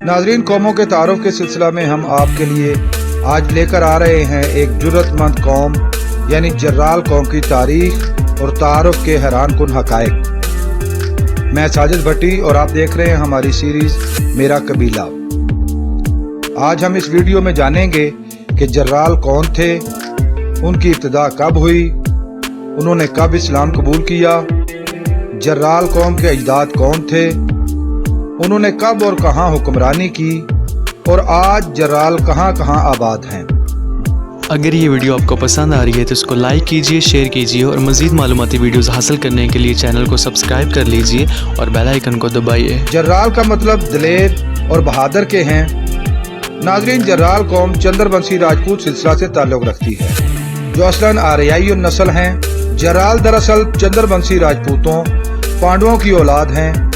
नाज़रीन, कौमों के तारुफ के सिलसिला में हम आपके लिए आज लेकर आ रहे हैं एक जुर्रतमंद कौम यानी जर्राल कौम की तारीख और तारुफ के हैरान कुन हक़ाइक़। मैं साजिद भट्टी और आप देख रहे हैं हमारी सीरीज मेरा कबीला। आज हम इस वीडियो में जानेंगे कि जर्राल कौन थे, उनकी इब्तिदा कब हुई, उन्होंने कब इस्लाम कबूल किया, जर्राल कौम के अजदाद कौन थे, उन्होंने कब और कहां हुक्मरानी की और आज जर्राल कहां कहां आबाद हैं। अगर ये वीडियो आपको पसंद आ रही है तो इसको लाइक कीजिए, शेयर कीजिए और मज़ीद मालूमाती वीडियोस हासिल करने के लिए चैनल को सब्सक्राइब कर लीजिए और बेल आइकन को दबाइए। जर्राल का मतलब दलेर और बहादुर के हैं। नाज़रीन, जर्राल कौम चंद्रवंशी राजपूत सिलसिला से ताल्लुक़ रखती है, जो असलन आर्याई नस्ल हैं। जर्राल दरअसल चंद्रवंशी राजपूतों पांडवों की औलाद हैं।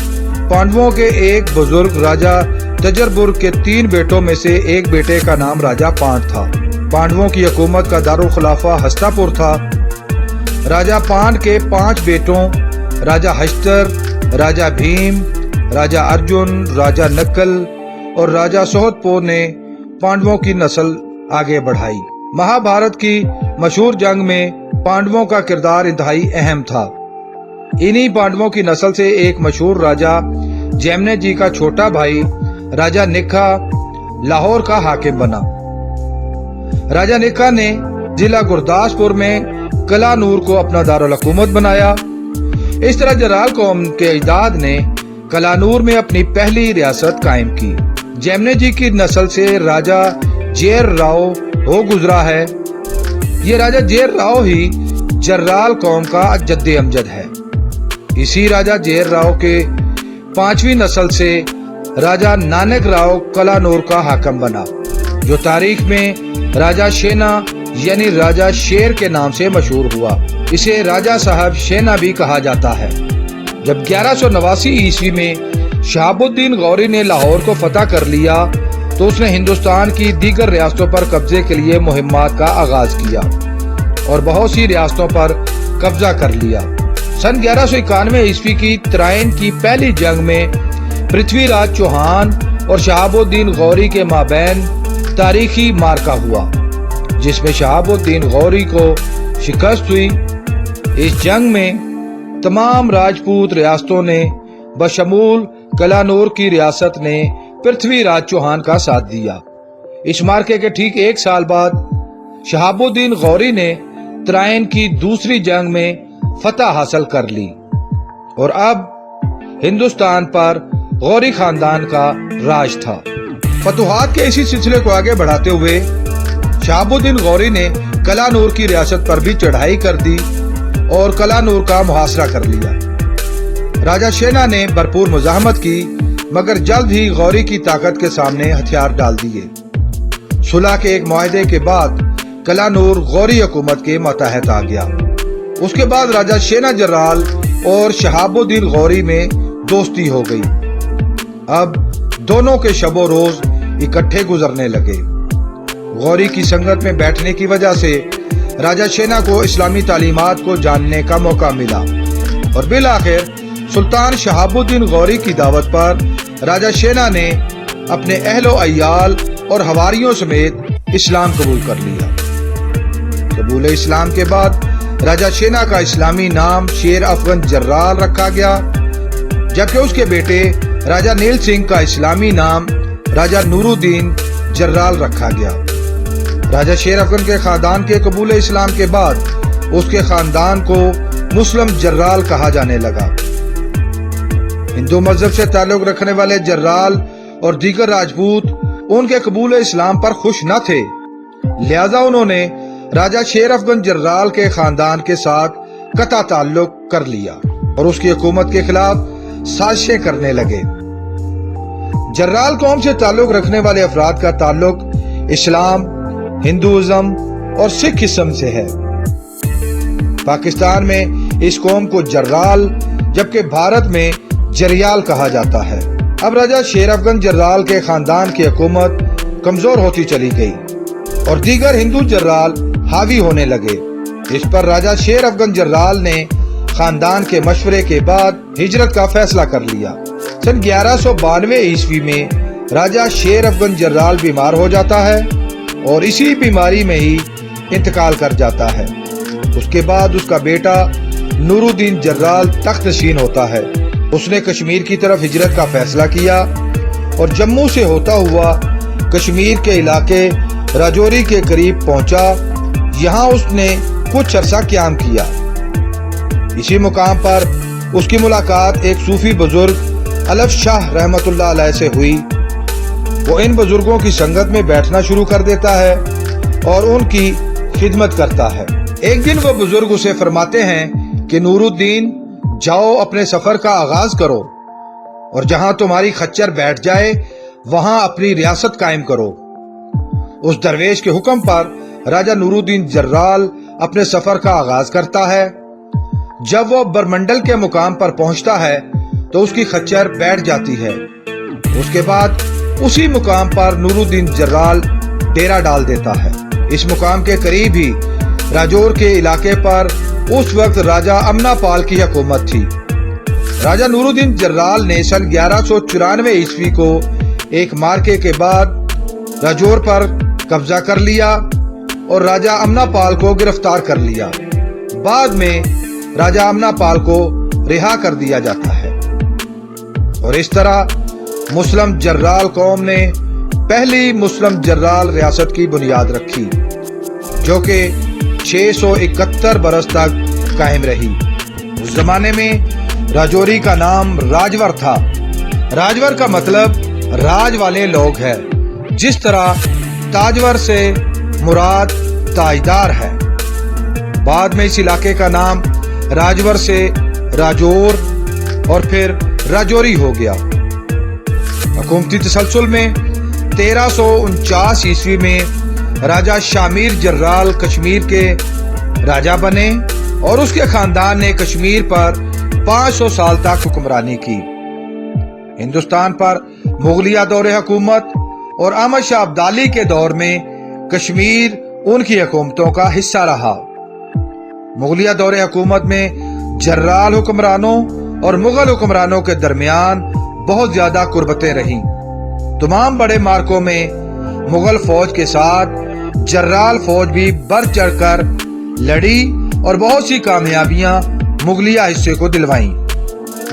पांडवों के एक बुजुर्ग राजा तजरबुर के 3 बेटों में से एक बेटे का नाम राजा पांड था। पांडवों की हुकूमत का दारुल खिलाफा हस्तापुर था। राजा पांड के 5 बेटों राजा हस्तर, राजा भीम, राजा अर्जुन, राजा नक्कल और राजा सोहतपोर ने पांडवों की नस्ल आगे बढ़ाई। महाभारत की मशहूर जंग में पांडवों का किरदार इंतहाई अहम था। इन्हीं पांडवों की नस्ल से एक मशहूर राजा जैमने जी का छोटा भाई राजा निखा लाहौर का हाकिम बना। राजा निखा ने जिला गुरदासपुर में कलानूर को अपना दारुल हुकूमत बनाया। इस तरह जर्राल कौम के अजदाद ने कलानूर में अपनी पहली रियासत कायम की। जैमने जी की नस्ल से राजा जेर राव हो गुजरा है। ये राजा जेर राव ही जर्राल कौम का जद्दे अमजद है। इसी राजा जेर राव के 5वीं नस्ल से राजा नानक राव कलानूर का हाकिम बना, जो तारीख में राजा शेना यानी राजा शेर के नाम से मशहूर हुआ। इसे राजा साहब शेना भी कहा जाता है। जब 1189 ईस्वी में शहाबुद्दीन गौरी ने लाहौर को फतह कर लिया तो उसने हिंदुस्तान की दीगर रियासतों पर कब्जे के लिए मुहिम्मात का आगाज किया और बहुत सी रियासतों पर कब्जा कर लिया। सन 1191 ईस्वी की तराइन की पहली जंग में पृथ्वीराज चौहान और शहाबुद्दीन गौरी के माबैन तारीखी मार्का हुआ, जिसमें शहाबुद्दीन गौरी को शिकस्त हुई। इस जंग में तमाम राजपूत रियासतों ने बशमूल कलानूर की रियासत ने पृथ्वीराज चौहान का साथ दिया। इस मार्के के ठीक 1 साल बाद शहाबुद्दीन गौरी ने तराइन की दूसरी जंग में फतह हासिल कर ली और अब हिंदुस्तान पर गौरी खानदान का राज था। फतुहात के इसी सिलसिले को आगे बढ़ाते हुए शहाबुद्दीन गौरी ने कलानूर की रियासत पर भी चढ़ाई कर दी और कलानूर का मुहासरा कर लिया। राजा शेना ने भरपूर मुजाहमत की, मगर जल्द ही गौरी की ताकत के सामने हथियार डाल दिए। सुलह के एक मुआहदे के बाद कलानूर गौरी हुकूमत के मातहत आ गया। उसके बाद राजा शेना जर्राल और शहाबुद्दीन गौरी में दोस्ती हो गई। अब दोनों के शबो रोज इकट्ठे गुजरने लगे। गौरी की संगत में बैठने की वजह से राजा शेना को इस्लामी तालीमात को जानने का मौका मिला और बिलाखिर सुल्तान शहाबुद्दीन गौरी की दावत पर राजा शेना ने अपने अहलो अय्याल और हवारियों समेत इस्लाम कबूल कर लिया। कबूल इस्लाम के बाद राजा शेना का इस्लामी नाम शेर अफगन जर्राल रखा गया, जबकि उसके बेटे राजा नील सिंह का इस्लामी नाम राजा नूरुद्दीन जर्राल रखा गया। राजा शेर अफगन के खानदान के कबूल इस्लाम के बाद उसके खानदान को मुस्लिम जर्राल कहा जाने लगा। हिंदू मजहब से ताल्लुक रखने वाले जर्राल और दीगर राजपूत उनके कबूल इस्लाम पर खुश न थे, लिहाजा उन्होंने राजा शेर अफगन जर्राल के खानदान के साथ कता ताल्लुक कर लिया और उसकी हुकूमत के खिलाफ साजिशें करने लगे। जर्राल कौम से ताल्लुक रखने वाले अफराद का ताल्लुक इस्लाम, हिंदुइज्म और सिखिज्म से है। पाकिस्तान में इस कौम को जर्राल जबकि भारत में जरियाल कहा जाता है। अब राजा शेर अफगन जर्राल के खानदान की हुकूमत कमजोर होती चली गई और दीगर हिंदू जर्राल हावी होने लगे। इस पर राजा शेर अफगन जर्राल ने खानदान के मशवरे के बाद हिजरत का फैसला कर लिया। सन 1192 ईस्वी में राजा शेर अफगन जर्राल बीमार हो जाता है और इसी बीमारी में ही इंतकाल कर जाता है। उसके बाद उसका बेटा नूरुद्दीन जर्राल तख्त नशीन होता है। उसने कश्मीर की तरफ हिजरत का फैसला किया और जम्मू से होता हुआ कश्मीर के इलाके राजौरी के करीब पहुंचा। यहाँ उसने कुछ अरसा क़याम किया। इसी मुकाम पर उसकी मुलाकात एक सूफी बुजुर्ग अलफ शाह रहमतुल्लाह अलैह से हुई। वो इन बुजुर्गों की संगत में बैठना शुरू कर देता है और उनकी खिदमत करता है। एक दिन वो बुजुर्ग उसे फरमाते हैं कि नूरुद्दीन, जाओ अपने सफर का आगाज करो और जहां तुम्हारी खच्चर बैठ जाए वहां अपनी रियासत कायम करो। उस दरवेश के हुक्म पर राजा नूरुद्दीन जर्राल अपने सफर का आगाज करता है। जब वो बरमंडल के मुकाम पर पहुंचता है तो उसकी खच्चर बैठ जाती है। उसके बाद उसी मुकाम पर नूरुद्दीन जर्राल डेरा डाल देता है। इस मुकाम के करीब ही राजौर के इलाके पर उस वक्त राजा अमना पाल की हुकूमत थी। राजा नूरुद्दीन जर्राल ने सन 1194 ईस्वी को एक मार्के के बाद राजौर पर कब्जा कर लिया और राजा अमना पाल को गिरफ्तार कर लिया। बाद में राजा अमना पाल को रिहा कर दिया जाता है और इस तरह मुस्लिम जर्राल कौम ने पहली मुस्लिम जर्राल रियासत की बुनियाद रखी, जो कि 671 बरस तक कायम रही। उस जमाने में राजौरी का नाम राजवर था। राजवर का मतलब राज वाले लोग है, जिस तरह ताजवर से मुराद ताजदार है। बाद में इस इलाके का नाम राजवर से राजौर और फिर राजौरी हो गया। हुकूमती तसलसल में 1349 ईस्वी में राजा शामिर जर्राल कश्मीर के राजा बने और उसके खानदान ने कश्मीर पर 500 साल तक हुक्मरानी की। हिंदुस्तान पर मुगलिया दौरे हुकूमत और अहमद शाह अब्दाली के दौर में कश्मीर उनकी हुकूमतों का हिस्सा रहा। मुगलिया दौरे हुकूमत में जर्राल हुक्मरानों और मुगल हुक्मरानों के दरमियान बहुत ज्यादा कुर्बतें रहीं। तमाम बड़े मार्कों में मुगल फौज के साथ जर्राल फौज भी बढ़ चढ़कर लड़ी और बहुत सी कामयाबियां मुगलिया हिस्से को दिलवाईं।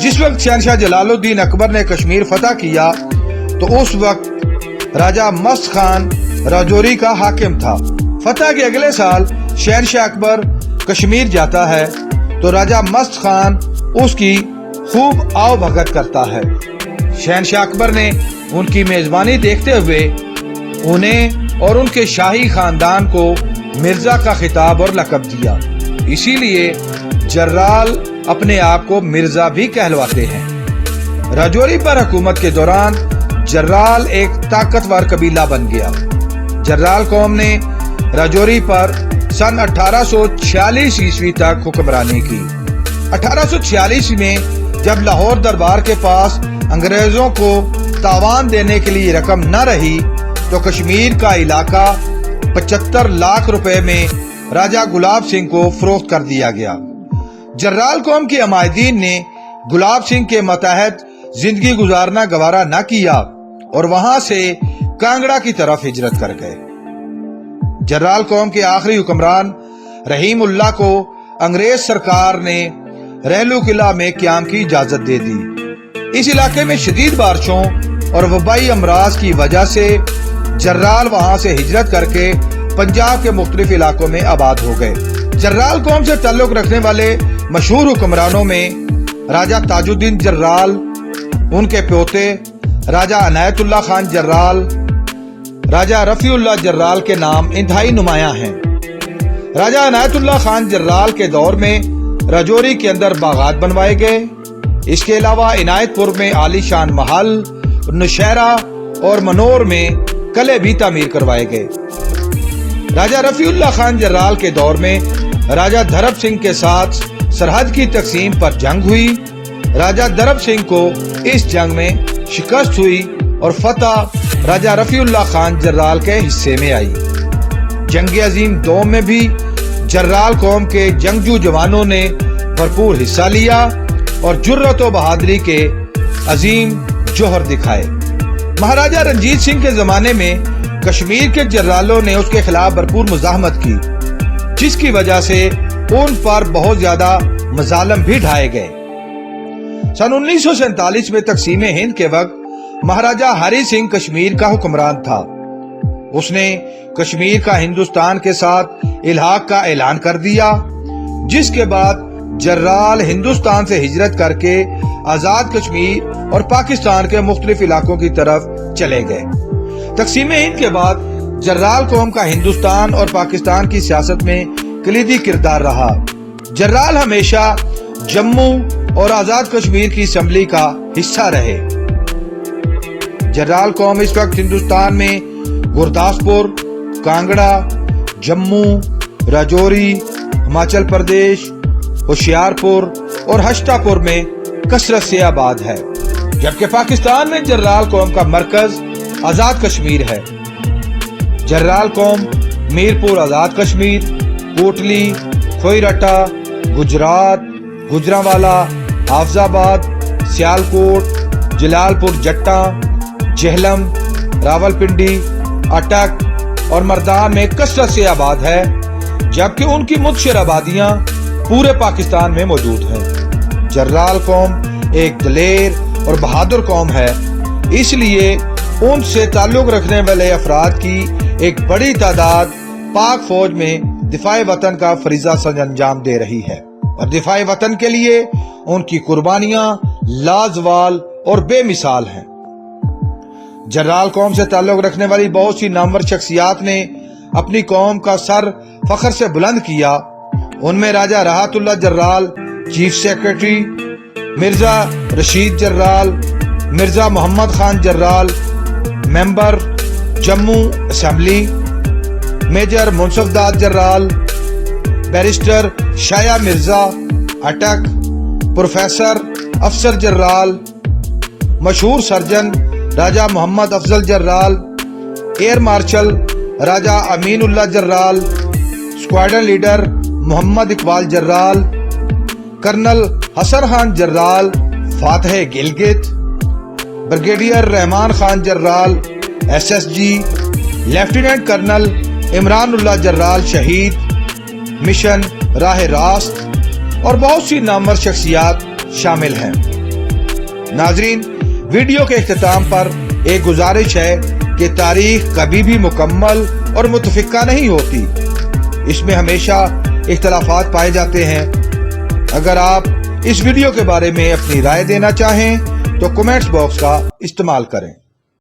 जिस वक्त शहनशाह जलालुद्दीन अकबर ने कश्मीर फतह किया तो उस वक्त राजा मस्त खान राजौरी का हाकिम था। फतह के अगले साल शहनशाह अकबर कश्मीर जाता है तो राजा मस्त खान उसकी खूब आओ भगत करता है। शहनशाह अकबर ने उनकी मेजबानी देखते हुए उन्हें और उनके शाही खानदान को मिर्जा का खिताब और लकब दिया। इसीलिए जर्राल अपने आप को मिर्जा भी कहलवाते हैं। राजौरी पर हुकूमत के दौरान जर्राल एक ताकतवर कबीला बन गया। जर्राल कौम ने राजौरी पर सन 1846 ईस्वी तक हुक्मरानी की। 1846 में जब लाहौर दरबार के पास अंग्रेजों को तावान देने के लिए रकम न रही तो कश्मीर का इलाका 75 लाख रुपए में राजा गुलाब सिंह को फरोख्त कर दिया गया। जर्राल कौम के अमायदीन ने गुलाब सिंह के मतहत जिंदगी गुजारना गवारा न किया और वहां से कांगड़ा की तरफ हिजरत कर गए। जर्राल कौम के आखिरी हुक्मरान रहीम उल्लाह को अंग्रेज सरकार ने रहलू किला में क़याम की इजाजत दे दी। इस इलाके में शदीद बारिशों और वबाई अमराज की वजह से जर्राल वहां से हिजरत करके पंजाब के मुख्तलिफ इलाकों में आबाद हो गए। जर्राल कौम से ताल्लुक रखने वाले मशहूर हुक्मरानों में राजा ताजुद्दीन जर्राल, उनके पोते राजा अनायतुल्लाह खान जर्राल, राजा रफीउल्लाह जर्राल के नाम इंतहाई नुमायां हैं। राजा अनायतुल्लाह खान जर्राल के दौर में राजौरी के अंदर बागात बनवाए गए। इसके अलावा इनायतपुर में आलीशान महल, नौशहरा और मनोर में किले भी तामीर करवाए गए। राजा रफीउल्लाह खान जर्राल के दौर में राजा धरब सिंह के साथ सरहद की तकसीम पर जंग हुई। राजा धरब सिंह को इस जंग में शिकस्त हुई और फतह राजा रफीउल्लाह खान जर्राल के हिस्से में आई। जंग अजीम 2 में भी जर्राल कौम के जंगजू जवानों ने भरपूर हिस्सा लिया और जुर्रत व बहादुरी के अजीम जोहर दिखाए। महाराजा रंजीत सिंह के जमाने में कश्मीर के जनरलों ने उसके खिलाफ भरपूर मुजाहमत की, जिसकी वजह से उन पर बहुत ज्यादा मजालम भी ढाए गए। सन 1947 में तकसीम हिंद के वक्त महाराजा हरि सिंह कश्मीर का हुक्मरान था। उसने कश्मीर का हिंदुस्तान के साथ इल्हाक का ऐलान कर दिया, जिसके बाद जर्राल हिंदुस्तान से हिजरत करके आजाद कश्मीर और पाकिस्तान के मुख्तलिफ इलाकों की तरफ चले गए। तकसीम हिंद के बाद जर्राल कौम का हिंदुस्तान और पाकिस्तान की सियासत में कलीदी किरदार रहा। जर्राल हमेशा जम्मू और आजाद कश्मीर की असम्बली का हिस्सा रहे। जर्राल कौम इस वक्त हिंदुस्तान में गुरदासपुर, कांगड़ा, जम्मू, राजौरी, हिमाचल प्रदेश, होशियारपुर और हश्तापुर में कसरत से आबाद है, जबकि पाकिस्तान में जर्राल कौम का मरकज आजाद कश्मीर है। जर्राल कौम मीरपुर आजाद कश्मीर, कोटली, खोईरटा, गुजरात, गुजरांवाला, हाफजाबाद, सियालकोट, जलालपुर जट्टा, जेहलम, रावलपिंडी, अटक और मर्दान में कसरत से आबाद है, जबकि उनकी मुतशर आबादियां पूरे पाकिस्तान में मौजूद हैं। जर्राल कौम एक दलेर और बहादुर कौम है, इसलिए उनसे ताल्लुक रखने वाले अफराद की एक बड़ी तादाद पाक फौज में दिफाए वतन का फरीजा अंजाम दे रही है और दिफाए वतन के लिए उनकी कुर्बानियां लाजवाल और बेमिसाल हैं। जर्राल कौम से ताल्लुक रखने वाली बहुत सी नामवर शख्सियात ने अपनी कौम का सर फख्र से बुलंद किया। उनमें Raja Rahatullah Jarral chief secretary, Mirza Rashid Jarral, Mirza Mohammad Khan Jarral member Jammu assembly, major Munsafdad Jarral, barrister Shaya Mirza Attock, professor Afsar Jarral, मशहूर surgeon Raja Mohammad Afzal Jarral, air marshal Raja Aminullah Jarral, squadron leader Mohammad Iqbal Jarral, colonel Hasan Khan Jarral फातह Gilgit, brigadier Rehman Khan Jarral SSG, lieutenant colonel Imranullah Jarral शहीद, मिशन राह रास्त और बहुत सी नामवर शख्सियात शामिल हैं। नाजरीन, वीडियो के इख्तिताम पर एक गुजारिश है कि तारीख कभी भी मुकम्मल और मुतफिका नहीं होती, इसमें हमेशा इख्तलाफात पाए जाते हैं। अगर आप इस वीडियो के बारे में अपनी राय देना चाहें तो कमेंट्स बॉक्स का इस्तेमाल करें।